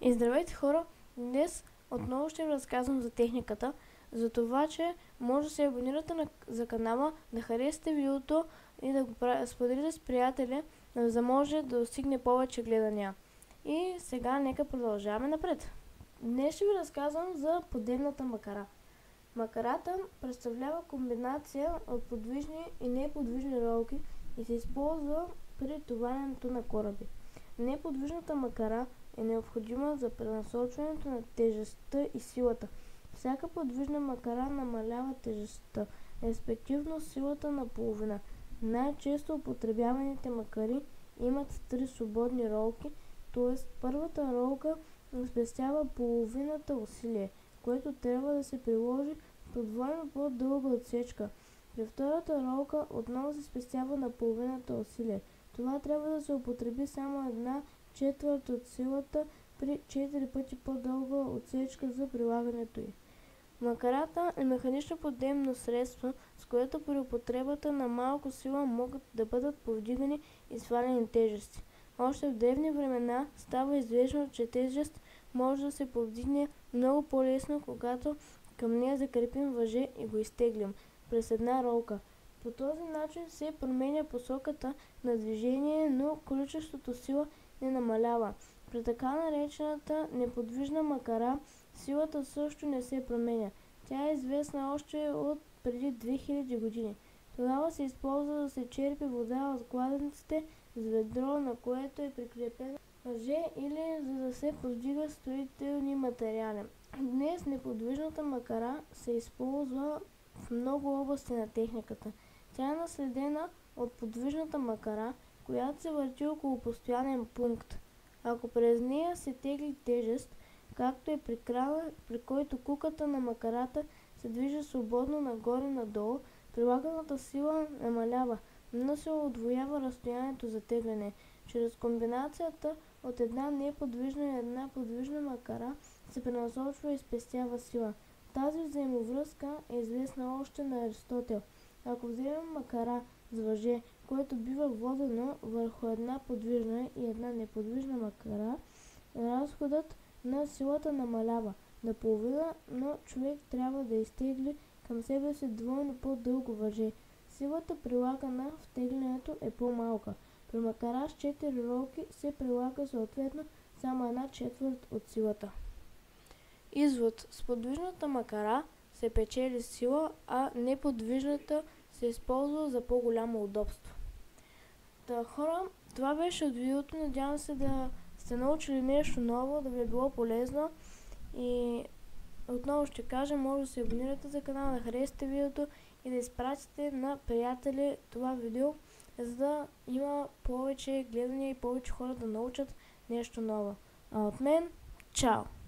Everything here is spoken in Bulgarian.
И здравейте хора! Днес отново ще ви разказвам за техниката, за това, че може да се абонирате за канала, да харесате видеото и да го споделите с приятели, за да може да достигне повече гледания. И сега нека продължаваме напред. Днес ще ви разказвам за подемната макара. Макарата представлява комбинация от подвижни и неподвижни ролки и се използва при товаренето на кораби. Неподвижната макара е необходима за пренасочването на тежестта и силата. Всяка подвижна макара намалява тежестта, респективно силата на половина. Най-често употребяваните макари имат 3 свободни ролки, т.е. първата ролка спестява половината усилие, което трябва да се приложи по двойно по-дълга отсечка. При втората ролка отново се спестява на половината усилие. Това трябва да се употреби само 1/4 от силата при 4 пъти по-дълга отсечка за прилагането й. Макарата е механично подемно средство, с което при употребата на малко сила могат да бъдат повдигани и сваляни тежести. Още в древни времена става известно, че тежест може да се повдигне много по-лесно, когато към нея закрепим въже и го изтеглим през една ролка. По този начин се променя посоката на движение, но количеството сила не намалява. При така наречената неподвижна макара силата също не се променя. Тя е известна още от преди 2000 години. Тогава се използва да се черпи вода от кладенците с ведро, на което е прикрепено въже, или за да се повдига строителни материали. Днес неподвижната макара се използва в много области на техниката. Тя е наследена от подвижната макара, която се върти около постоянен пункт. Ако през нея се тегли тежест, както е при крана, при който куката на макарата се движи свободно нагоре-надолу, прилаганата сила намалява, но се удвоява разстоянието за тегляне. Чрез комбинацията от една неподвижна и една подвижна макара се пренасочва и спестява сила. Тази взаимовръзка е известна още на Аристотел. Ако вземем макара с въже, което бива водено върху една подвижна и една неподвижна макара, разходът на силата намалява наполовина, но човек трябва да изтегли към себе си двойно по-дълго въже. Силата, прилагана в теглянето, е по-малка. При макара с 4 ролки се прилага съответно само 1/4 от силата. Извод: с подвижната макара се печели сила, а неподвижната се използва за по-голямо удобство. Хора, това беше от видеото. Надявам се да сте научили нещо ново, да ви е било полезно. И отново ще кажа, може да се абонирате за канала, да харесате видеото и да изпратите на приятели това видео, за да има повече гледания и повече хора да научат нещо ново. А от мен, чао!